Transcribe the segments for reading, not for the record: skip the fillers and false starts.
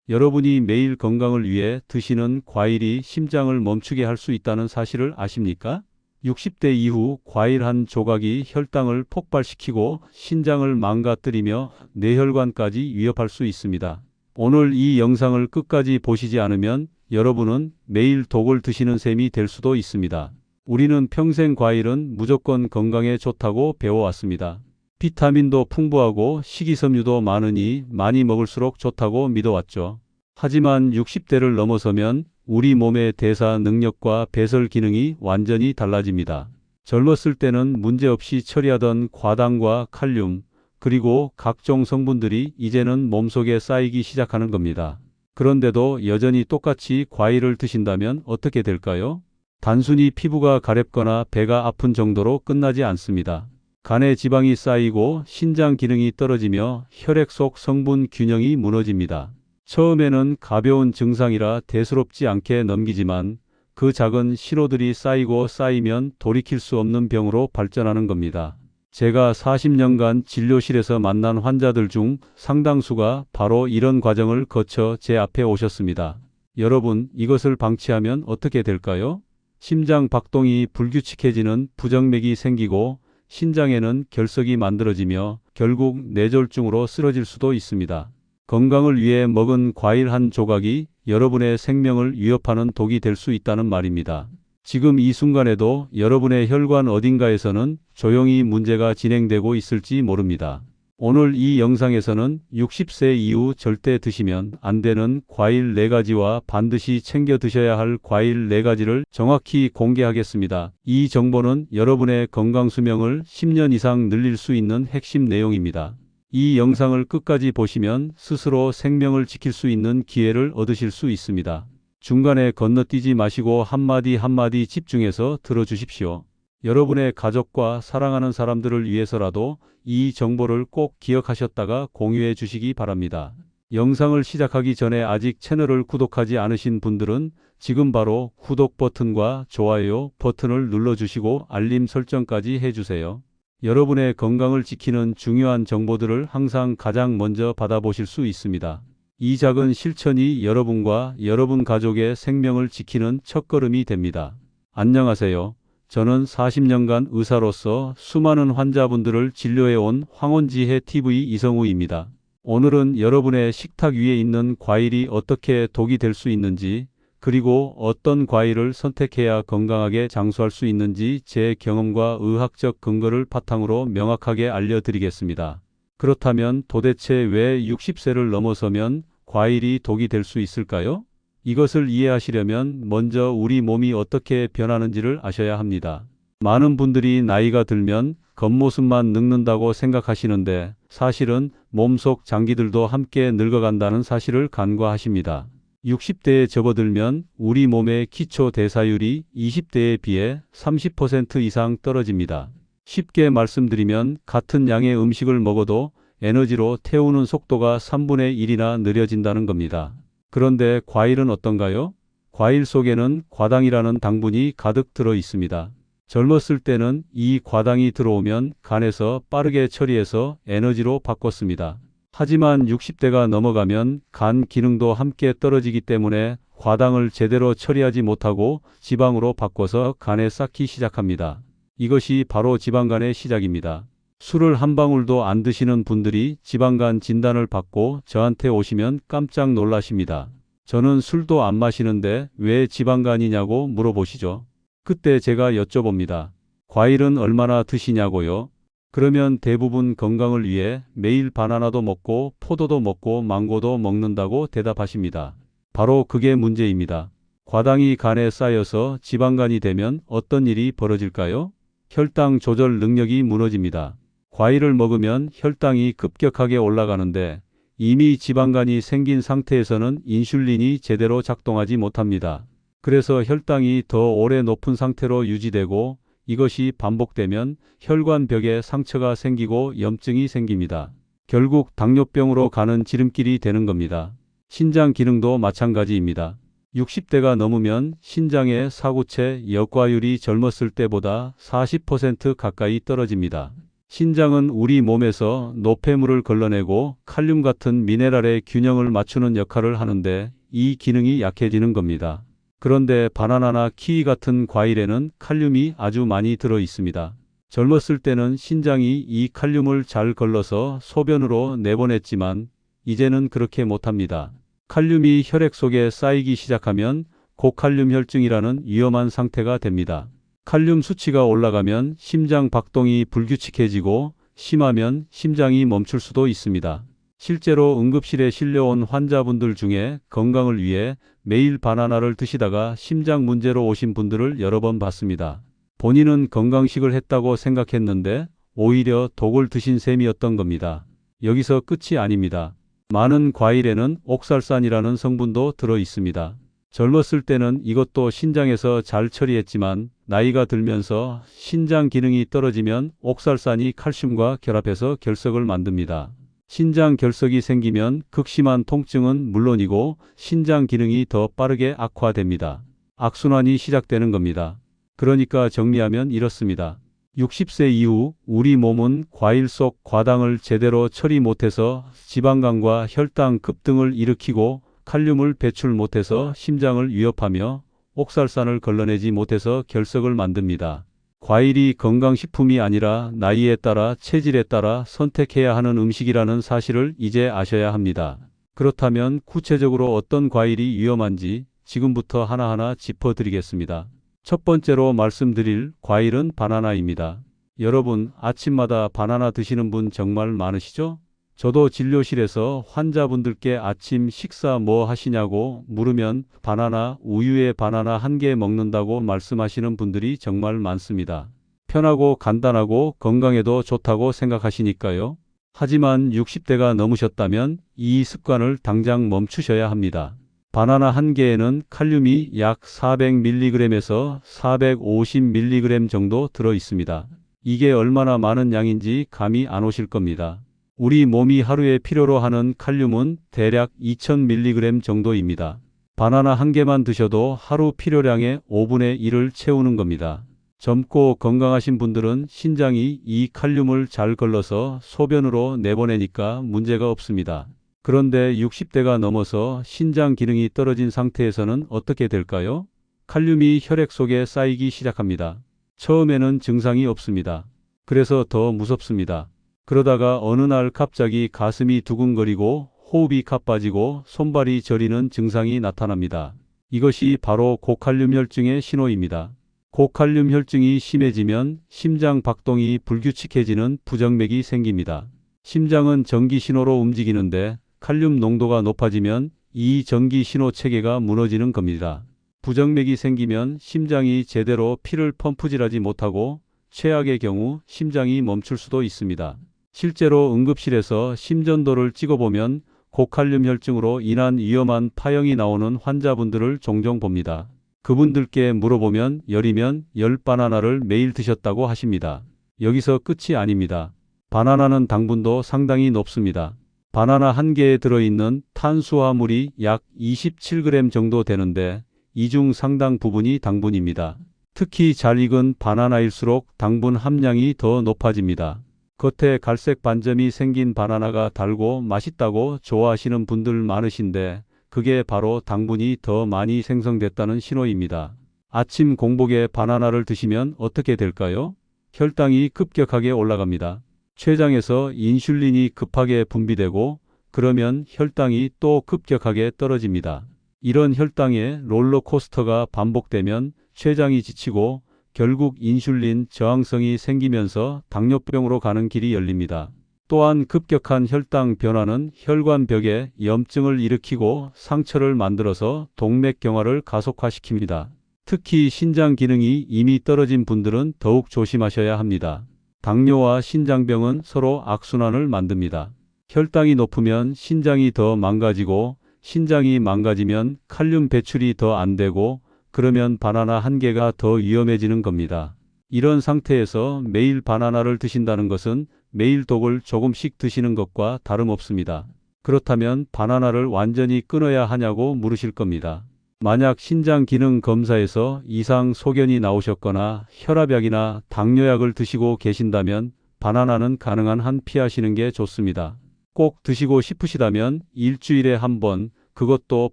여러분이 매일 건강을 위해 드시는 과일이 심장을 멈추게 할 수 있다는 사실을 아십니까? 60대 이후 과일 한 조각이 혈당을 폭발시키고 신장을 망가뜨리며 뇌혈관까지 위협할 수 있습니다. 오늘 이 영상을 끝까지 보시지 않으면 여러분은 매일 독을 드시는 셈이 될 수도 있습니다. 우리는 평생 과일은 무조건 건강에 좋다고 배워왔습니다. 비타민도 풍부하고 식이섬유도 많으니 많이 먹을수록 좋다고 믿어왔죠. 하지만 60대를 넘어서면 우리 몸의 대사 능력과 배설 기능이 완전히 달라집니다. 젊었을 때는 문제없이 처리하던 과당과 칼륨, 그리고 각종 성분들이 이제는 몸속에 쌓이기 시작하는 겁니다. 그런데도 여전히 똑같이 과일을 드신다면 어떻게 될까요? 단순히 피부가 가렵거나 배가 아픈 정도로 끝나지 않습니다. 간에 지방이 쌓이고 신장 기능이 떨어지며 혈액 속 성분 균형이 무너집니다. 처음에는 가벼운 증상이라 대수롭지 않게 넘기지만 그 작은 신호들이 쌓이고 쌓이면 돌이킬 수 없는 병으로 발전하는 겁니다. 제가 40년간 진료실에서 만난 환자들 중 상당수가 바로 이런 과정을 거쳐 제 앞에 오셨습니다. 여러분, 이것을 방치하면 어떻게 될까요? 심장 박동이 불규칙해지는 부정맥이 생기고 신장에는 결석이 만들어지며 결국 뇌졸중으로 쓰러질 수도 있습니다. 건강을 위해 먹은 과일 한 조각이 여러분의 생명을 위협하는 독이 될 수 있다는 말입니다. 지금 이 순간에도 여러분의 혈관 어딘가에서는 조용히 문제가 진행되고 있을지 모릅니다. 오늘 이 영상에서는 60세 이후 절대 드시면 안 되는 과일 4가지와 반드시 챙겨 드셔야 할 과일 4가지를 정확히 공개하겠습니다. 이 정보는 여러분의 건강 수명을 10년 이상 늘릴 수 있는 핵심 내용입니다. 이 영상을 끝까지 보시면 스스로 생명을 지킬 수 있는 기회를 얻으실 수 있습니다. 중간에 건너뛰지 마시고 한마디 한마디 집중해서 들어주십시오. 여러분의 가족과 사랑하는 사람들을 위해서라도 이 정보를 꼭 기억하셨다가 공유해 주시기 바랍니다. 영상을 시작하기 전에 아직 채널을 구독하지 않으신 분들은 지금 바로 구독 버튼과 좋아요 버튼을 눌러주시고 알림 설정까지 해주세요. 여러분의 건강을 지키는 중요한 정보들을 항상 가장 먼저 받아보실 수 있습니다. 이 작은 실천이 여러분과 여러분 가족의 생명을 지키는 첫걸음이 됩니다. 안녕하세요. 저는 40년간 의사로서 수많은 환자분들을 진료해온 황혼지혜TV 이성우입니다. 오늘은 여러분의 식탁 위에 있는 과일이 어떻게 독이 될 수 있는지, 그리고 어떤 과일을 선택해야 건강하게 장수할 수 있는지 제 경험과 의학적 근거를 바탕으로 명확하게 알려드리겠습니다. 그렇다면 도대체 왜 60세를 넘어서면 과일이 독이 될 수 있을까요? 이것을 이해하시려면 먼저 우리 몸이 어떻게 변하는지를 아셔야 합니다. 많은 분들이 나이가 들면 겉모습만 늙는다고 생각하시는데 사실은 몸속 장기들도 함께 늙어간다는 사실을 간과하십니다. 60대에 접어들면 우리 몸의 기초 대사율이 20대에 비해 30% 이상 떨어집니다. 쉽게 말씀드리면 같은 양의 음식을 먹어도 에너지로 태우는 속도가 3분의 1이나 느려진다는 겁니다. 그런데 과일은 어떤가요? 과일 속에는 과당이라는 당분이 가득 들어 있습니다. 젊었을 때는 이 과당이 들어오면 간에서 빠르게 처리해서 에너지로 바꿨습니다. 하지만 60대가 넘어가면 간 기능도 함께 떨어지기 때문에 과당을 제대로 처리하지 못하고 지방으로 바꿔서 간에 쌓기 시작합니다. 이것이 바로 지방간의 시작입니다. 술을 한 방울도 안 드시는 분들이 지방간 진단을 받고 저한테 오시면 깜짝 놀라십니다. 저는 술도 안 마시는데 왜 지방간이냐고 물어보시죠. 그때 제가 여쭤봅니다. 과일은 얼마나 드시냐고요? 그러면 대부분 건강을 위해 매일 바나나도 먹고 포도도 먹고 망고도 먹는다고 대답하십니다. 바로 그게 문제입니다. 과당이 간에 쌓여서 지방간이 되면 어떤 일이 벌어질까요? 혈당 조절 능력이 무너집니다. 과일을 먹으면 혈당이 급격하게 올라가는데 이미 지방간이 생긴 상태에서는 인슐린이 제대로 작동하지 못합니다. 그래서 혈당이 더 오래 높은 상태로 유지되고 이것이 반복되면 혈관벽에 상처가 생기고 염증이 생깁니다. 결국 당뇨병으로 가는 지름길이 되는 겁니다. 신장 기능도 마찬가지입니다. 60대가 넘으면 신장의 사구체 역과율이 젊었을 때보다 40% 가까이 떨어집니다. 신장은 우리 몸에서 노폐물을 걸러내고 칼륨 같은 미네랄의 균형을 맞추는 역할을 하는데 이 기능이 약해지는 겁니다. 그런데 바나나나 키위 같은 과일에는 칼륨이 아주 많이 들어 있습니다. 젊었을 때는 신장이 이 칼륨을 잘 걸러서 소변으로 내보냈지만 이제는 그렇게 못합니다. 칼륨이 혈액 속에 쌓이기 시작하면 고칼륨 혈증이라는 위험한 상태가 됩니다. 칼륨 수치가 올라가면 심장 박동이 불규칙해지고 심하면 심장이 멈출 수도 있습니다. 실제로 응급실에 실려온 환자분들 중에 건강을 위해 매일 바나나를 드시다가 심장 문제로 오신 분들을 여러 번 봤습니다. 본인은 건강식을 했다고 생각했는데 오히려 독을 드신 셈이었던 겁니다. 여기서 끝이 아닙니다. 많은 과일에는 옥살산이라는 성분도 들어 있습니다. 젊었을 때는 이것도 신장에서 잘 처리했지만 나이가 들면서 신장 기능이 떨어지면 옥살산이 칼슘과 결합해서 결석을 만듭니다. 신장 결석이 생기면 극심한 통증은 물론이고 신장 기능이 더 빠르게 악화됩니다. 악순환이 시작되는 겁니다. 그러니까 정리하면 이렇습니다. 60세 이후 우리 몸은 과일 속 과당을 제대로 처리 못해서 지방간과 혈당 급등을 일으키고 칼륨을 배출 못해서 심장을 위협하며 옥살산을 걸러내지 못해서 결석을 만듭니다. 과일이 건강식품이 아니라 나이에 따라 체질에 따라 선택해야 하는 음식이라는 사실을 이제 아셔야 합니다. 그렇다면 구체적으로 어떤 과일이 위험한지 지금부터 하나하나 짚어드리겠습니다. 첫 번째로 말씀드릴 과일은 바나나입니다. 여러분, 아침마다 바나나 드시는 분 정말 많으시죠? 저도 진료실에서 환자분들께 아침 식사 뭐 하시냐고 물으면 바나나, 우유에 바나나 한 개 먹는다고 말씀하시는 분들이 정말 많습니다. 편하고 간단하고 건강에도 좋다고 생각하시니까요. 하지만 60대가 넘으셨다면 이 습관을 당장 멈추셔야 합니다. 바나나 한 개에는 칼륨이 약 400mg에서 450mg 정도 들어 있습니다. 이게 얼마나 많은 양인지 감이 안 오실 겁니다. 우리 몸이 하루에 필요로 하는 칼륨은 대략 2000mg 정도입니다. 바나나 한 개만 드셔도 하루 필요량의 5분의 1을 채우는 겁니다. 젊고 건강하신 분들은 신장이 이 칼륨을 잘 걸러서 소변으로 내보내니까 문제가 없습니다. 그런데 60대가 넘어서 신장 기능이 떨어진 상태에서는 어떻게 될까요? 칼륨이 혈액 속에 쌓이기 시작합니다. 처음에는 증상이 없습니다. 그래서 더 무섭습니다. 그러다가 어느 날 갑자기 가슴이 두근거리고 호흡이 가빠지고 손발이 저리는 증상이 나타납니다. 이것이 바로 고칼륨 혈증의 신호입니다. 고칼륨 혈증이 심해지면 심장 박동이 불규칙해지는 부정맥이 생깁니다. 심장은 전기 신호로 움직이는데 칼륨 농도가 높아지면 이 전기 신호 체계가 무너지는 겁니다. 부정맥이 생기면 심장이 제대로 피를 펌프질하지 못하고 최악의 경우 심장이 멈출 수도 있습니다. 실제로 응급실에서 심전도를 찍어보면 고칼륨 혈증으로 인한 위험한 파형이 나오는 환자분들을 종종 봅니다. 그분들께 물어보면 열이면 10바나나를 매일 드셨다고 하십니다. 여기서 끝이 아닙니다. 바나나는 당분도 상당히 높습니다. 바나나 한 개에 들어있는 탄수화물이 약 27g 정도 되는데 이 중 상당 부분이 당분입니다. 특히 잘 익은 바나나일수록 당분 함량이 더 높아집니다. 겉에 갈색 반점이 생긴 바나나가 달고 맛있다고 좋아하시는 분들 많으신데 그게 바로 당분이 더 많이 생성됐다는 신호입니다. 아침 공복에 바나나를 드시면 어떻게 될까요? 혈당이 급격하게 올라갑니다. 췌장에서 인슐린이 급하게 분비되고 그러면 혈당이 또 급격하게 떨어집니다. 이런 혈당의 롤러코스터가 반복되면 췌장이 지치고 결국 인슐린 저항성이 생기면서 당뇨병으로 가는 길이 열립니다. 또한 급격한 혈당 변화는 혈관벽에 염증을 일으키고 상처를 만들어서 동맥경화를 가속화시킵니다. 특히 신장 기능이 이미 떨어진 분들은 더욱 조심하셔야 합니다. 당뇨와 신장병은 서로 악순환을 만듭니다. 혈당이 높으면 신장이 더 망가지고 신장이 망가지면 칼륨 배출이 더 안 되고 그러면 바나나 한 개가 더 위험해지는 겁니다. 이런 상태에서 매일 바나나를 드신다는 것은 매일 독을 조금씩 드시는 것과 다름없습니다. 그렇다면 바나나를 완전히 끊어야 하냐고 물으실 겁니다. 만약 신장 기능 검사에서 이상 소견이 나오셨거나 혈압약이나 당뇨약을 드시고 계신다면 바나나는 가능한 한 피하시는 게 좋습니다. 꼭 드시고 싶으시다면 일주일에 한 번, 그것도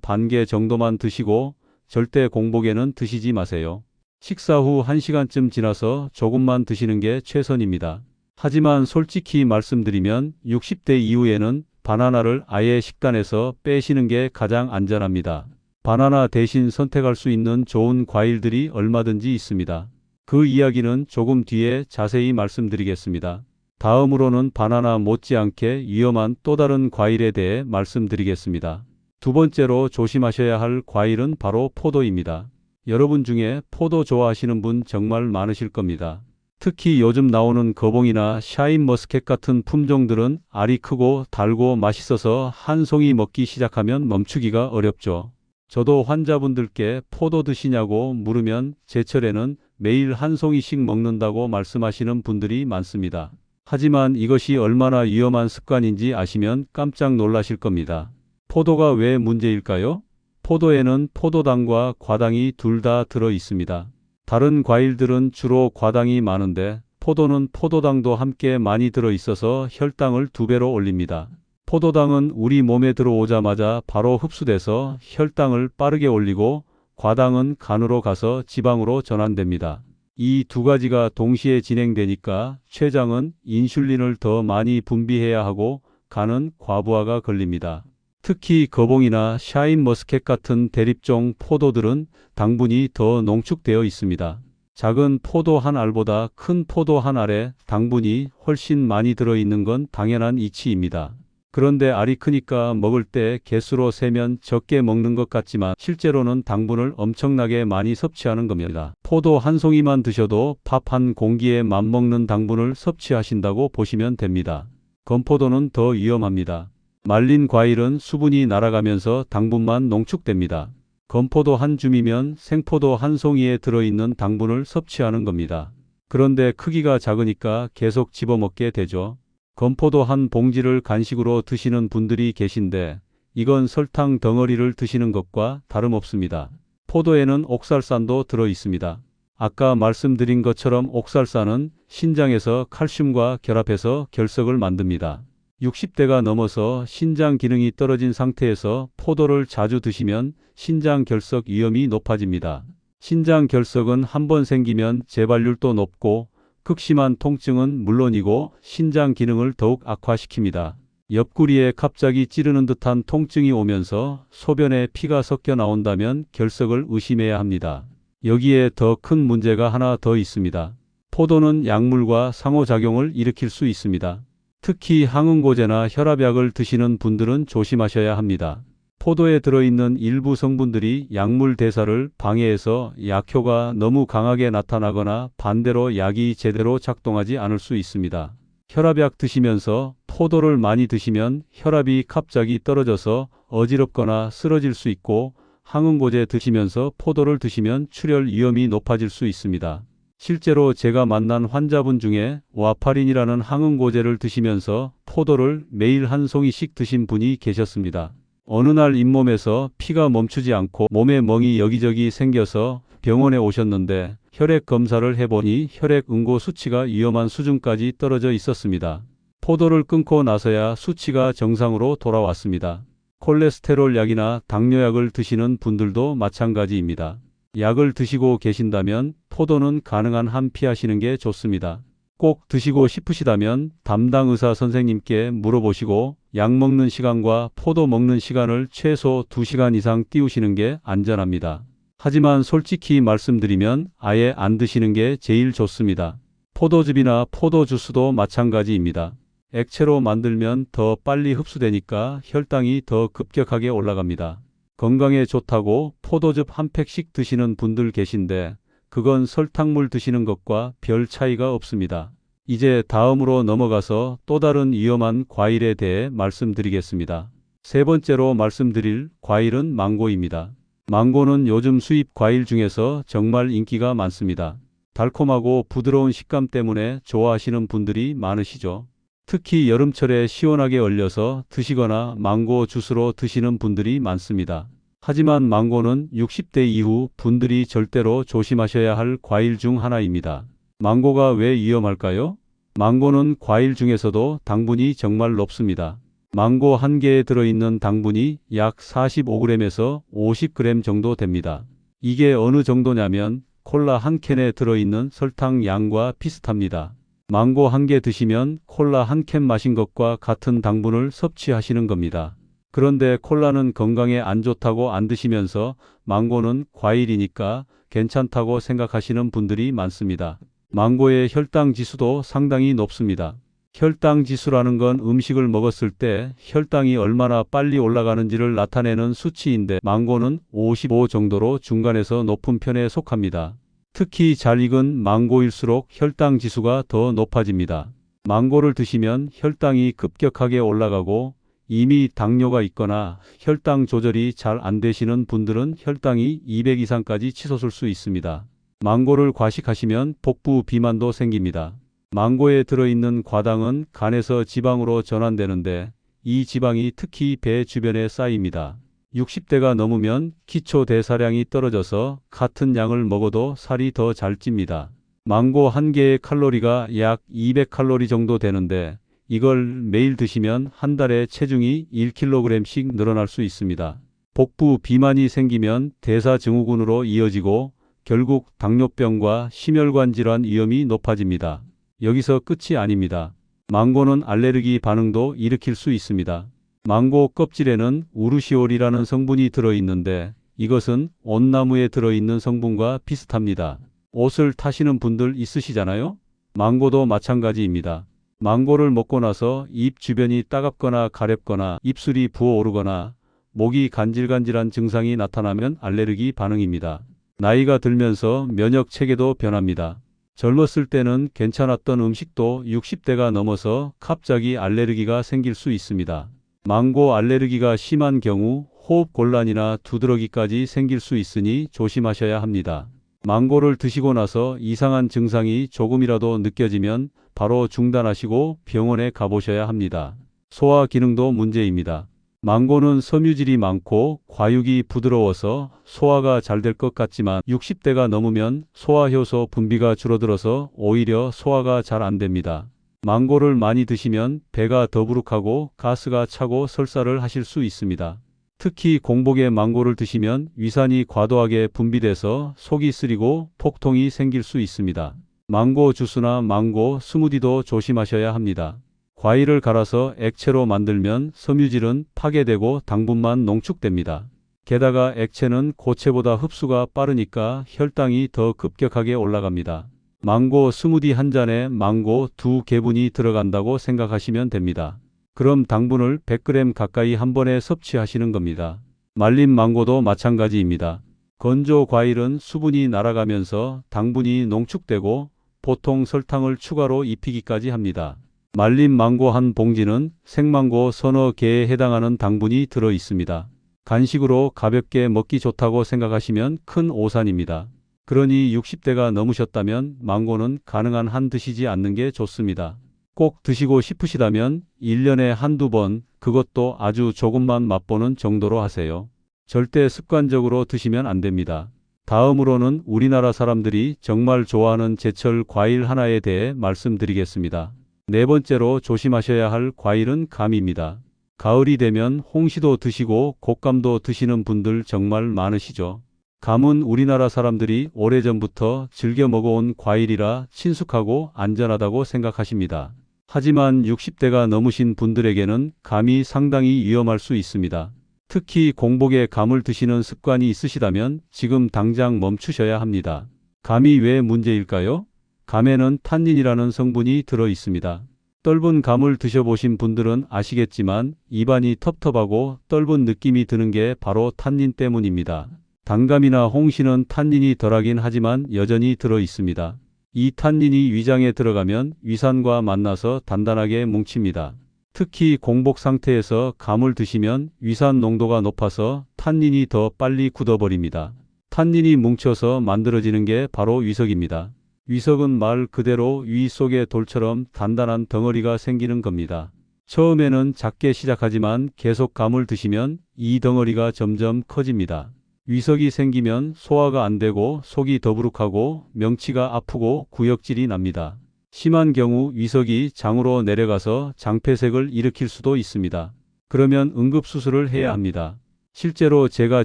반 개 정도만 드시고 절대 공복에는 드시지 마세요. 식사 후 1시간쯤 지나서 조금만 드시는 게 최선입니다. 하지만 솔직히 말씀드리면 60대 이후에는 바나나를 아예 식단에서 빼시는 게 가장 안전합니다. 바나나 대신 선택할 수 있는 좋은 과일들이 얼마든지 있습니다. 그 이야기는 조금 뒤에 자세히 말씀드리겠습니다. 다음으로는 바나나 못지않게 위험한 또 다른 과일에 대해 말씀드리겠습니다. 두 번째로 조심하셔야 할 과일은 바로 포도입니다. 여러분 중에 포도 좋아하시는 분 정말 많으실 겁니다. 특히 요즘 나오는 거봉이나 샤인머스켓 같은 품종들은 알이 크고 달고 맛있어서 한 송이 먹기 시작하면 멈추기가 어렵죠. 저도 환자분들께 포도 드시냐고 물으면 제철에는 매일 한 송이씩 먹는다고 말씀하시는 분들이 많습니다. 하지만 이것이 얼마나 위험한 습관인지 아시면 깜짝 놀라실 겁니다. 포도가 왜 문제일까요? 포도에는 포도당과 과당이 둘 다 들어 있습니다. 다른 과일들은 주로 과당이 많은데 포도는 포도당도 함께 많이 들어 있어서 혈당을 2배로 올립니다. 포도당은 우리 몸에 들어오자마자 바로 흡수돼서 혈당을 빠르게 올리고 과당은 간으로 가서 지방으로 전환됩니다. 이 두 가지가 동시에 진행되니까 췌장은 인슐린을 더 많이 분비해야 하고 간은 과부하가 걸립니다. 특히 거봉이나 샤인머스켓 같은 대립종 포도들은 당분이 더 농축되어 있습니다. 작은 포도 한 알보다 큰 포도 한 알에 당분이 훨씬 많이 들어있는 건 당연한 이치입니다. 그런데 알이 크니까 먹을 때 개수로 세면 적게 먹는 것 같지만 실제로는 당분을 엄청나게 많이 섭취하는 겁니다. 포도 한 송이만 드셔도 밥 한 공기에 맞먹는 당분을 섭취하신다고 보시면 됩니다. 건포도는 더 위험합니다. 말린 과일은 수분이 날아가면서 당분만 농축됩니다. 건포도 한 줌이면 생포도 한 송이에 들어있는 당분을 섭취하는 겁니다. 그런데 크기가 작으니까 계속 집어먹게 되죠. 건포도 한 봉지를 간식으로 드시는 분들이 계신데 이건 설탕 덩어리를 드시는 것과 다름없습니다. 포도에는 옥살산도 들어 있습니다. 아까 말씀드린 것처럼 옥살산은 신장에서 칼슘과 결합해서 결석을 만듭니다. 60대가 넘어서 신장 기능이 떨어진 상태에서 포도를 자주 드시면 신장 결석 위험이 높아집니다. 신장 결석은 한번 생기면 재발률도 높고 극심한 통증은 물론이고 신장 기능을 더욱 악화시킵니다. 옆구리에 갑자기 찌르는 듯한 통증이 오면서 소변에 피가 섞여 나온다면 결석을 의심해야 합니다. 여기에 더 큰 문제가 하나 더 있습니다. 포도는 약물과 상호작용을 일으킬 수 있습니다. 특히 항응고제나 혈압약을 드시는 분들은 조심하셔야 합니다. 포도에 들어있는 일부 성분들이 약물 대사를 방해해서 약효가 너무 강하게 나타나거나 반대로 약이 제대로 작동하지 않을 수 있습니다. 혈압약 드시면서 포도를 많이 드시면 혈압이 갑자기 떨어져서 어지럽거나 쓰러질 수 있고 항응고제 드시면서 포도를 드시면 출혈 위험이 높아질 수 있습니다. 실제로 제가 만난 환자분 중에 와파린이라는 항응고제를 드시면서 포도를 매일 한 송이씩 드신 분이 계셨습니다. 어느 날 잇몸에서 피가 멈추지 않고 몸에 멍이 여기저기 생겨서 병원에 오셨는데 혈액 검사를 해보니 혈액 응고 수치가 위험한 수준까지 떨어져 있었습니다. 포도를 끊고 나서야 수치가 정상으로 돌아왔습니다. 콜레스테롤 약이나 당뇨약을 드시는 분들도 마찬가지입니다. 약을 드시고 계신다면 포도는 가능한 한 피하시는 게 좋습니다. 꼭 드시고 싶으시다면 담당 의사 선생님께 물어보시고 약 먹는 시간과 포도 먹는 시간을 최소 2시간 이상 띄우시는 게 안전합니다. 하지만 솔직히 말씀드리면 아예 안 드시는 게 제일 좋습니다. 포도즙이나 포도주스도 마찬가지입니다. 액체로 만들면 더 빨리 흡수되니까 혈당이 더 급격하게 올라갑니다. 건강에 좋다고 포도즙 한 팩씩 드시는 분들 계신데 그건 설탕물 드시는 것과 별 차이가 없습니다. 이제 다음으로 넘어가서 또 다른 위험한 과일에 대해 말씀드리겠습니다. 세 번째로 말씀드릴 과일은 망고입니다. 망고는 요즘 수입 과일 중에서 정말 인기가 많습니다. 달콤하고 부드러운 식감 때문에 좋아하시는 분들이 많으시죠. 특히 여름철에 시원하게 얼려서 드시거나 망고 주스로 드시는 분들이 많습니다. 하지만 망고는 60대 이후 분들이 절대로 조심하셔야 할 과일 중 하나입니다. 망고가 왜 위험할까요? 망고는 과일 중에서도 당분이 정말 높습니다. 망고 한 개에 들어있는 당분이 약 45g에서 50g 정도 됩니다. 이게 어느 정도냐면 콜라 한 캔에 들어있는 설탕 양과 비슷합니다. 망고 한 개 드시면 콜라 한 캔 마신 것과 같은 당분을 섭취하시는 겁니다. 그런데 콜라는 건강에 안 좋다고 안 드시면서 망고는 과일이니까 괜찮다고 생각하시는 분들이 많습니다. 망고의 혈당 지수도 상당히 높습니다. 혈당 지수라는 건 음식을 먹었을 때 혈당이 얼마나 빨리 올라가는지를 나타내는 수치인데 망고는 55 정도로 중간에서 높은 편에 속합니다. 특히 잘 익은 망고일수록 혈당 지수가 더 높아집니다. 망고를 드시면 혈당이 급격하게 올라가고 이미 당뇨가 있거나 혈당 조절이 잘 안 되시는 분들은 혈당이 200 이상까지 치솟을 수 있습니다. 망고를 과식하시면 복부 비만도 생깁니다. 망고에 들어있는 과당은 간에서 지방으로 전환되는데 이 지방이 특히 배 주변에 쌓입니다. 60대가 넘으면 기초 대사량이 떨어져서 같은 양을 먹어도 살이 더 잘 찝니다. 망고 한 개의 칼로리가 약 200칼로리 정도 되는데 이걸 매일 드시면 한 달에 체중이 1kg씩 늘어날 수 있습니다. 복부 비만이 생기면 대사증후군으로 이어지고 결국 당뇨병과 심혈관 질환 위험이 높아집니다. 여기서 끝이 아닙니다. 망고는 알레르기 반응도 일으킬 수 있습니다. 망고 껍질에는 우르시올이라는 성분이 들어있는데 이것은 온나무에 들어있는 성분과 비슷합니다. 옷을 타시는 분들 있으시잖아요? 망고도 마찬가지입니다. 망고를 먹고 나서 입 주변이 따갑거나 가렵거나 입술이 부어오르거나 목이 간질간질한 증상이 나타나면 알레르기 반응입니다. 나이가 들면서 면역 체계도 변합니다. 젊었을 때는 괜찮았던 음식도 60대가 넘어서 갑자기 알레르기가 생길 수 있습니다. 망고 알레르기가 심한 경우 호흡 곤란이나 두드러기까지 생길 수 있으니 조심하셔야 합니다. 망고를 드시고 나서 이상한 증상이 조금이라도 느껴지면 바로 중단하시고 병원에 가보셔야 합니다. 소화 기능도 문제입니다. 망고는 섬유질이 많고 과육이 부드러워서 소화가 잘 될 것 같지만 60대가 넘으면 소화효소 분비가 줄어들어서 오히려 소화가 잘 안 됩니다. 망고를 많이 드시면 배가 더부룩하고 가스가 차고 설사를 하실 수 있습니다. 특히 공복에 망고를 드시면 위산이 과도하게 분비돼서 속이 쓰리고 폭통이 생길 수 있습니다. 망고 주스나 망고 스무디도 조심하셔야 합니다. 과일을 갈아서 액체로 만들면 섬유질은 파괴되고 당분만 농축됩니다. 게다가 액체는 고체보다 흡수가 빠르니까 혈당이 더 급격하게 올라갑니다. 망고 스무디 한 잔에 망고 2개분이 들어간다고 생각하시면 됩니다. 그럼 당분을 100g 가까이 한 번에 섭취하시는 겁니다. 말린 망고도 마찬가지입니다. 건조 과일은 수분이 날아가면서 당분이 농축되고 보통 설탕을 추가로 입히기까지 합니다. 말린 망고 한 봉지는 생망고 서너 개에 해당하는 당분이 들어 있습니다. 간식으로 가볍게 먹기 좋다고 생각하시면 큰 오산입니다. 그러니 60대가 넘으셨다면 망고는 가능한 한 드시지 않는 게 좋습니다. 꼭 드시고 싶으시다면 1년에 한두 번, 그것도 아주 조금만 맛보는 정도로 하세요. 절대 습관적으로 드시면 안 됩니다. 다음으로는 우리나라 사람들이 정말 좋아하는 제철 과일 하나에 대해 말씀드리겠습니다. 네 번째로 조심하셔야 할 과일은 감입니다. 가을이 되면 홍시도 드시고 곶감도 드시는 분들 정말 많으시죠. 감은 우리나라 사람들이 오래전부터 즐겨 먹어온 과일이라 친숙하고 안전하다고 생각하십니다. 하지만 60대가 넘으신 분들에게는 감이 상당히 위험할 수 있습니다. 특히 공복에 감을 드시는 습관이 있으시다면 지금 당장 멈추셔야 합니다. 감이 왜 문제일까요? 감에는 탄닌이라는 성분이 들어 있습니다. 떫은 감을 드셔보신 분들은 아시겠지만 입안이 텁텁하고 떫은 느낌이 드는 게 바로 탄닌 때문입니다. 단감이나 홍시는 탄닌이 덜하긴 하지만 여전히 들어 있습니다. 이 탄닌이 위장에 들어가면 위산과 만나서 단단하게 뭉칩니다. 특히 공복 상태에서 감을 드시면 위산 농도가 높아서 탄닌이 더 빨리 굳어버립니다. 탄닌이 뭉쳐서 만들어지는 게 바로 위석입니다. 위석은 말 그대로 위 속에 돌처럼 단단한 덩어리가 생기는 겁니다. 처음에는 작게 시작하지만 계속 감을 드시면 이 덩어리가 점점 커집니다. 위석이 생기면 소화가 안 되고 속이 더부룩하고 명치가 아프고 구역질이 납니다. 심한 경우 위석이 장으로 내려가서 장폐색을 일으킬 수도 있습니다. 그러면 응급수술을 해야 합니다. 실제로 제가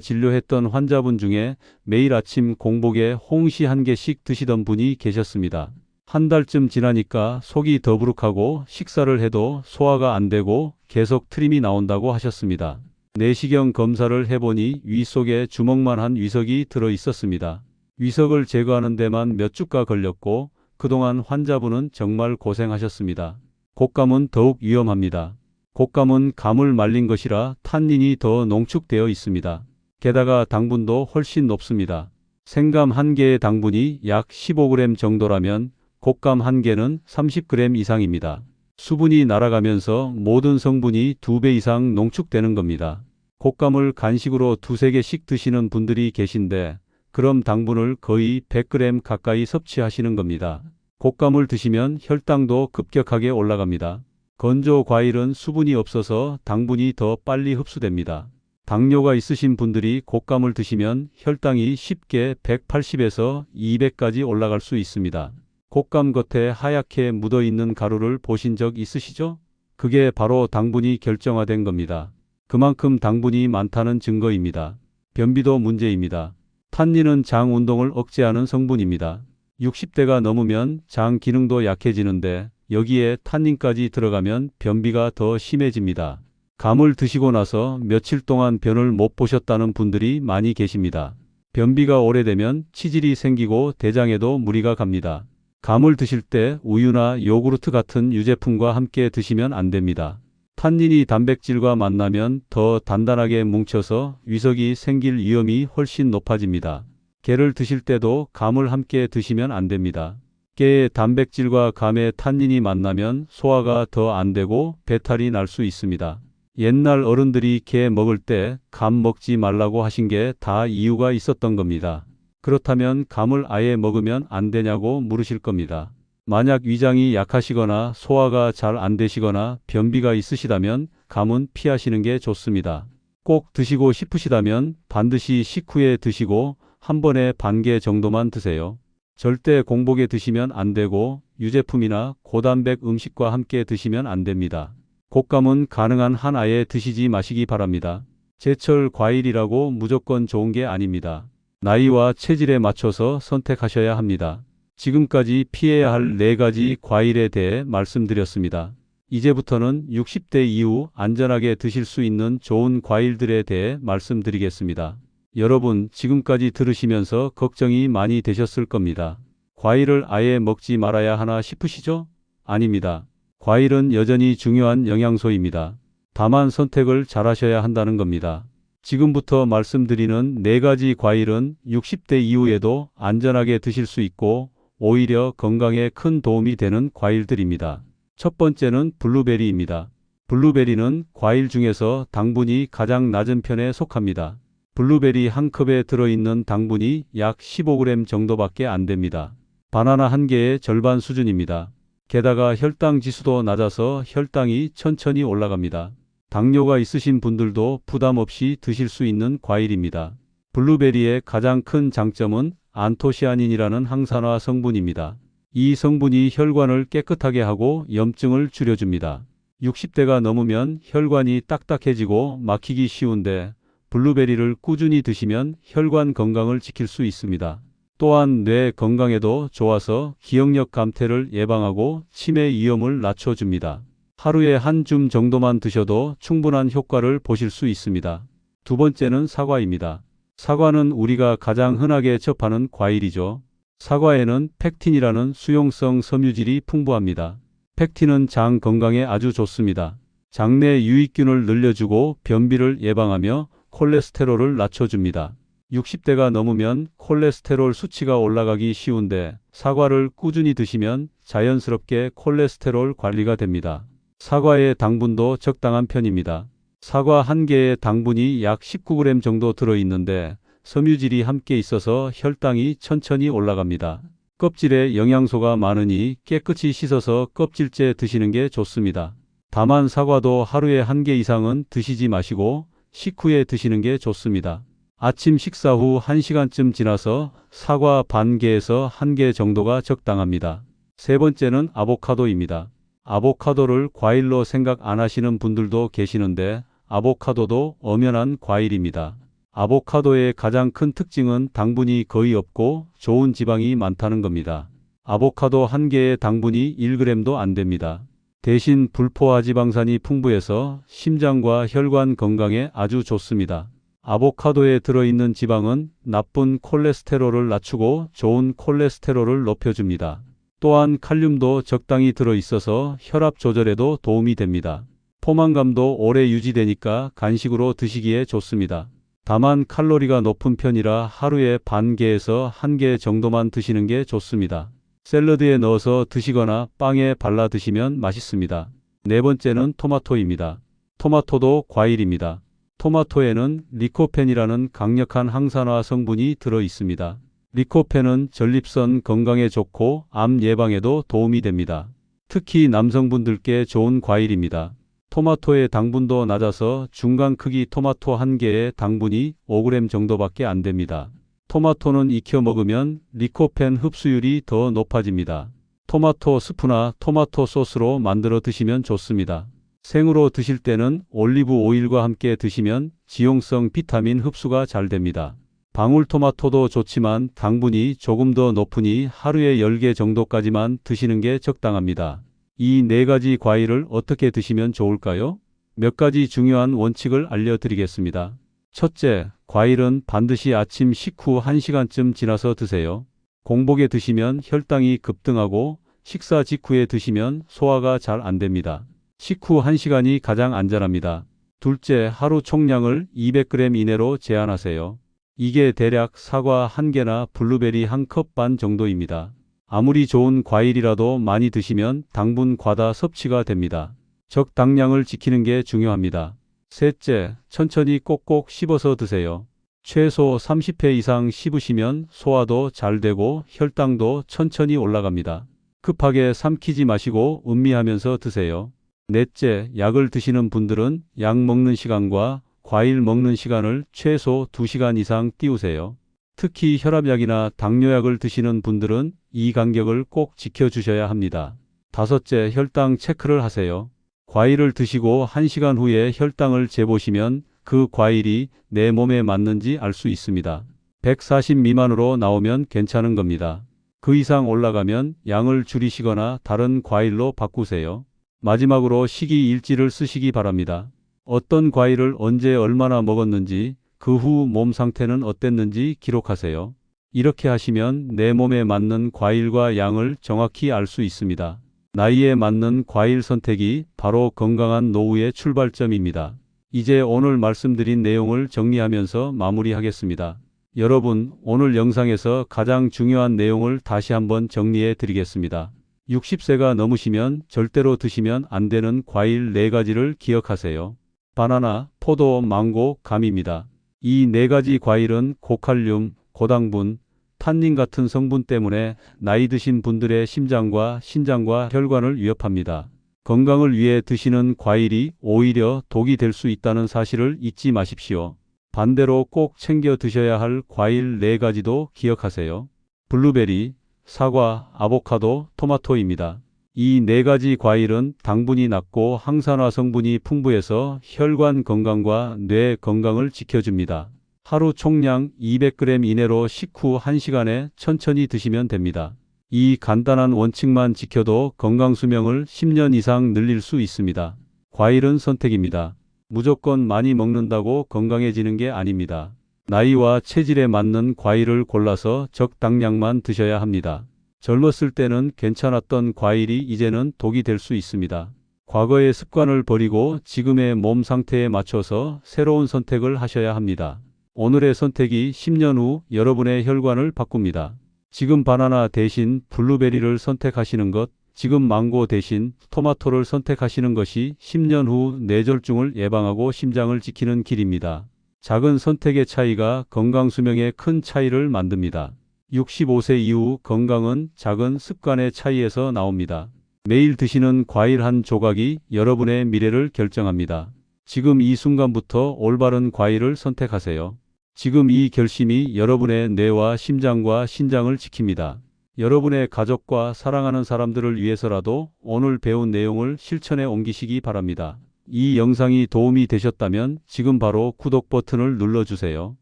진료했던 환자분 중에 매일 아침 공복에 홍시 한 개씩 드시던 분이 계셨습니다. 한 달쯤 지나니까 속이 더부룩하고 식사를 해도 소화가 안 되고 계속 트림이 나온다고 하셨습니다. 내시경 검사를 해보니 위 속에 주먹만한 위석이 들어 있었습니다. 위석을 제거하는 데만 몇 주가 걸렸고 그동안 환자분은 정말 고생하셨습니다. 곶감은 더욱 위험합니다. 곶감은 감을 말린 것이라 탄닌이 더 농축되어 있습니다. 게다가 당분도 훨씬 높습니다. 생감 한 개의 당분이 약 15g 정도라면 곶감 한 개는 30g 이상입니다. 수분이 날아가면서 모든 성분이 2배 이상 농축되는 겁니다. 곶감을 간식으로 2~3개씩 드시는 분들이 계신데 그럼 당분을 거의 100g 가까이 섭취하시는 겁니다. 곶감을 드시면 혈당도 급격하게 올라갑니다. 건조 과일은 수분이 없어서 당분이 더 빨리 흡수됩니다. 당뇨가 있으신 분들이 곶감을 드시면 혈당이 쉽게 180에서 200까지 올라갈 수 있습니다. 곶감 겉에 하얗게 묻어있는 가루를 보신 적 있으시죠? 그게 바로 당분이 결정화된 겁니다. 그만큼 당분이 많다는 증거입니다. 변비도 문제입니다. 탄닌은 장 운동을 억제하는 성분입니다. 60대가 넘으면 장 기능도 약해지는데 여기에 탄닌까지 들어가면 변비가 더 심해집니다. 감을 드시고 나서 며칠 동안 변을 못 보셨다는 분들이 많이 계십니다. 변비가 오래되면 치질이 생기고 대장에도 무리가 갑니다. 감을 드실 때 우유나 요구르트 같은 유제품과 함께 드시면 안 됩니다. 탄닌이 단백질과 만나면 더 단단하게 뭉쳐서 위석이 생길 위험이 훨씬 높아집니다. 깨를 드실 때도 감을 함께 드시면 안 됩니다. 깨의 단백질과 감의 탄닌이 만나면 소화가 더 안 되고 배탈이 날 수 있습니다. 옛날 어른들이 게 먹을 때 감 먹지 말라고 하신 게 다 이유가 있었던 겁니다. 그렇다면 감을 아예 먹으면 안 되냐고 물으실 겁니다. 만약 위장이 약하시거나 소화가 잘 안 되시거나 변비가 있으시다면 감은 피하시는 게 좋습니다. 꼭 드시고 싶으시다면 반드시 식후에 드시고 한 번에 반 개 정도만 드세요. 절대 공복에 드시면 안 되고 유제품이나 고단백 음식과 함께 드시면 안 됩니다. 곶감은 가능한 한 아예 드시지 마시기 바랍니다. 제철 과일이라고 무조건 좋은 게 아닙니다. 나이와 체질에 맞춰서 선택하셔야 합니다. 지금까지 피해야 할 4가지 과일에 대해 말씀드렸습니다. 이제부터는 60대 이후 안전하게 드실 수 있는 좋은 과일들에 대해 말씀드리겠습니다. 여러분, 지금까지 들으시면서 걱정이 많이 되셨을 겁니다. 과일을 아예 먹지 말아야 하나 싶으시죠? 아닙니다. 과일은 여전히 중요한 영양소입니다. 다만 선택을 잘하셔야 한다는 겁니다. 지금부터 말씀드리는 4가지 과일은 60대 이후에도 안전하게 드실 수 있고 오히려 건강에 큰 도움이 되는 과일들입니다. 첫 번째는 블루베리입니다. 블루베리는 과일 중에서 당분이 가장 낮은 편에 속합니다. 블루베리 한 컵에 들어있는 당분이 약 15g 정도밖에 안 됩니다. 바나나 한 개의 절반 수준입니다. 게다가 혈당 지수도 낮아서 혈당이 천천히 올라갑니다. 당뇨가 있으신 분들도 부담 없이 드실 수 있는 과일입니다. 블루베리의 가장 큰 장점은 안토시아닌이라는 항산화 성분입니다. 이 성분이 혈관을 깨끗하게 하고 염증을 줄여줍니다. 60대가 넘으면 혈관이 딱딱해지고 막히기 쉬운데 블루베리를 꾸준히 드시면 혈관 건강을 지킬 수 있습니다. 또한 뇌 건강에도 좋아서 기억력 감퇴를 예방하고 치매 위험을 낮춰줍니다. 하루에 한 줌 정도만 드셔도 충분한 효과를 보실 수 있습니다. 두 번째는 사과입니다. 사과는 우리가 가장 흔하게 접하는 과일이죠. 사과에는 펙틴이라는 수용성 섬유질이 풍부합니다. 펙틴은 장 건강에 아주 좋습니다. 장내 유익균을 늘려주고 변비를 예방하며 콜레스테롤을 낮춰줍니다. 60대가 넘으면 콜레스테롤 수치가 올라가기 쉬운데 사과를 꾸준히 드시면 자연스럽게 콜레스테롤 관리가 됩니다. 사과의 당분도 적당한 편입니다. 사과 한 개의 당분이 약 19g 정도 들어있는데 섬유질이 함께 있어서 혈당이 천천히 올라갑니다. 껍질에 영양소가 많으니 깨끗이 씻어서 껍질째 드시는 게 좋습니다. 다만 사과도 하루에 한 개 이상은 드시지 마시고 식후에 드시는 게 좋습니다. 아침 식사 후 1시간쯤 지나서 사과 반 개에서 1개 정도가 적당합니다. 세 번째는 아보카도입니다. 아보카도를 과일로 생각 안 하시는 분들도 계시는데 아보카도도 엄연한 과일입니다. 아보카도의 가장 큰 특징은 당분이 거의 없고 좋은 지방이 많다는 겁니다. 아보카도 한 개의 당분이 1g도 안 됩니다. 대신 불포화 지방산이 풍부해서 심장과 혈관 건강에 아주 좋습니다. 아보카도에 들어있는 지방은 나쁜 콜레스테롤을 낮추고 좋은 콜레스테롤을 높여줍니다. 또한 칼륨도 적당히 들어있어서 혈압 조절에도 도움이 됩니다. 포만감도 오래 유지되니까 간식으로 드시기에 좋습니다. 다만 칼로리가 높은 편이라 하루에 반 개에서 한 개 정도만 드시는 게 좋습니다. 샐러드에 넣어서 드시거나 빵에 발라 드시면 맛있습니다. 네 번째는 토마토입니다. 토마토도 과일입니다. 토마토에는 리코펜이라는 강력한 항산화 성분이 들어 있습니다. 리코펜은 전립선 건강에 좋고 암 예방에도 도움이 됩니다. 특히 남성분들께 좋은 과일입니다. 토마토의 당분도 낮아서 중간 크기 토마토 한 개의 당분이 5g 정도밖에 안 됩니다. 토마토는 익혀 먹으면 리코펜 흡수율이 더 높아집니다. 토마토 스프나 토마토 소스로 만들어 드시면 좋습니다. 생으로 드실 때는 올리브 오일과 함께 드시면 지용성 비타민 흡수가 잘 됩니다. 방울토마토도 좋지만 당분이 조금 더 높으니 하루에 10개 정도까지만 드시는 게 적당합니다. 이 네 가지 과일을 어떻게 드시면 좋을까요? 몇 가지 중요한 원칙을 알려드리겠습니다. 첫째, 과일은 반드시 아침 식후 1시간쯤 지나서 드세요. 공복에 드시면 혈당이 급등하고 식사 직후에 드시면 소화가 잘 안 됩니다. 식후 1시간이 가장 안전합니다. 둘째, 하루 총량을 200g 이내로 제한하세요. 이게 대략 사과 1개나 블루베리 1컵 반 정도입니다. 아무리 좋은 과일이라도 많이 드시면 당분 과다 섭취가 됩니다. 적당량을 지키는 게 중요합니다. 셋째, 천천히 꼭꼭 씹어서 드세요. 최소 30회 이상 씹으시면 소화도 잘 되고 혈당도 천천히 올라갑니다. 급하게 삼키지 마시고 음미하면서 드세요. 넷째, 약을 드시는 분들은 약 먹는 시간과 과일 먹는 시간을 최소 2시간 이상 띄우세요. 특히 혈압약이나 당뇨약을 드시는 분들은 이 간격을 꼭 지켜주셔야 합니다. 다섯째, 혈당 체크를 하세요. 과일을 드시고 1시간 후에 혈당을 재보시면 그 과일이 내 몸에 맞는지 알 수 있습니다. 140 미만으로 나오면 괜찮은 겁니다. 그 이상 올라가면 양을 줄이시거나 다른 과일로 바꾸세요. 마지막으로 식이 일지를 쓰시기 바랍니다. 어떤 과일을 언제 얼마나 먹었는지, 그 후 몸 상태는 어땠는지 기록하세요. 이렇게 하시면 내 몸에 맞는 과일과 양을 정확히 알 수 있습니다. 나이에 맞는 과일 선택이 바로 건강한 노후의 출발점입니다. 이제 오늘 말씀드린 내용을 정리하면서 마무리하겠습니다. 여러분, 오늘 영상에서 가장 중요한 내용을 다시 한번 정리해 드리겠습니다. 60세가 넘으시면 절대로 드시면 안 되는 과일 4가지를 기억하세요. 바나나, 포도, 망고, 감입니다. 이 4가지 과일은 고칼륨, 고당분, 탄닌 같은 성분 때문에 나이 드신 분들의 심장과 신장과 혈관을 위협합니다. 건강을 위해 드시는 과일이 오히려 독이 될 수 있다는 사실을 잊지 마십시오. 반대로 꼭 챙겨 드셔야 할 과일 4가지도 기억하세요. 블루베리, 사과, 아보카도, 토마토입니다. 이 4가지 과일은 당분이 낮고 항산화 성분이 풍부해서 혈관 건강과 뇌 건강을 지켜줍니다. 하루 총량 200g 이내로 식후 1시간에 천천히 드시면 됩니다. 이 간단한 원칙만 지켜도 건강수명을 10년 이상 늘릴 수 있습니다. 과일은 선택입니다. 무조건 많이 먹는다고 건강해지는 게 아닙니다. 나이와 체질에 맞는 과일을 골라서 적당량만 드셔야 합니다. 젊었을 때는 괜찮았던 과일이 이제는 독이 될 수 있습니다. 과거의 습관을 버리고 지금의 몸 상태에 맞춰서 새로운 선택을 하셔야 합니다. 오늘의 선택이 10년 후 여러분의 혈관을 바꿉니다. 지금 바나나 대신 블루베리를 선택하시는 것, 지금 망고 대신 토마토를 선택하시는 것이 10년 후 뇌졸중을 예방하고 심장을 지키는 길입니다. 작은 선택의 차이가 건강수명에 큰 차이를 만듭니다. 65세 이후 건강은 작은 습관의 차이에서 나옵니다. 매일 드시는 과일 한 조각이 여러분의 미래를 결정합니다. 지금 이 순간부터 올바른 과일을 선택하세요. 지금 이 결심이 여러분의 뇌와 심장과 신장을 지킵니다. 여러분의 가족과 사랑하는 사람들을 위해서라도 오늘 배운 내용을 실천에 옮기시기 바랍니다. 이 영상이 도움이 되셨다면 지금 바로 구독 버튼을 눌러주세요.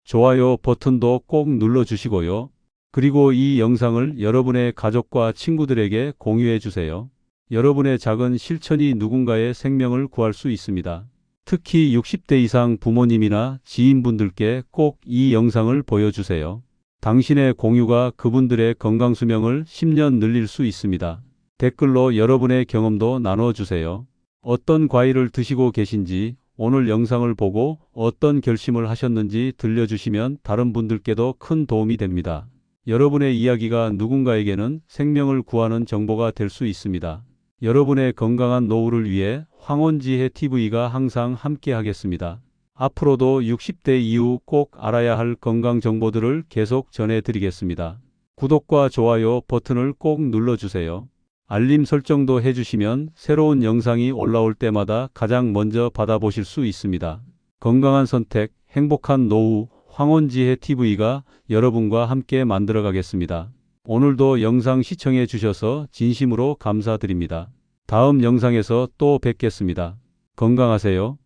좋아요 버튼도 꼭 눌러주시고요. 그리고 이 영상을 여러분의 가족과 친구들에게 공유해 주세요. 여러분의 작은 실천이 누군가의 생명을 구할 수 있습니다. 특히 60대 이상 부모님이나 지인분들께 꼭 이 영상을 보여주세요. 당신의 공유가 그분들의 건강수명을 10년 늘릴 수 있습니다. 댓글로 여러분의 경험도 나눠주세요. 어떤 과일을 드시고 계신지, 오늘 영상을 보고 어떤 결심을 하셨는지 들려주시면 다른 분들께도 큰 도움이 됩니다. 여러분의 이야기가 누군가에게는 생명을 구하는 정보가 될 수 있습니다. 여러분의 건강한 노후를 위해 황혼지혜 TV가 항상 함께 하겠습니다. 앞으로도 60대 이후 꼭 알아야 할 건강 정보들을 계속 전해드리겠습니다. 구독과 좋아요 버튼을 꼭 눌러주세요. 알림 설정도 해주시면 새로운 영상이 올라올 때마다 가장 먼저 받아보실 수 있습니다. 건강한 선택, 행복한 노후, 황혼지혜 TV가 여러분과 함께 만들어 가겠습니다. 오늘도 영상 시청해 주셔서 진심으로 감사드립니다. 다음 영상에서 또 뵙겠습니다. 건강하세요.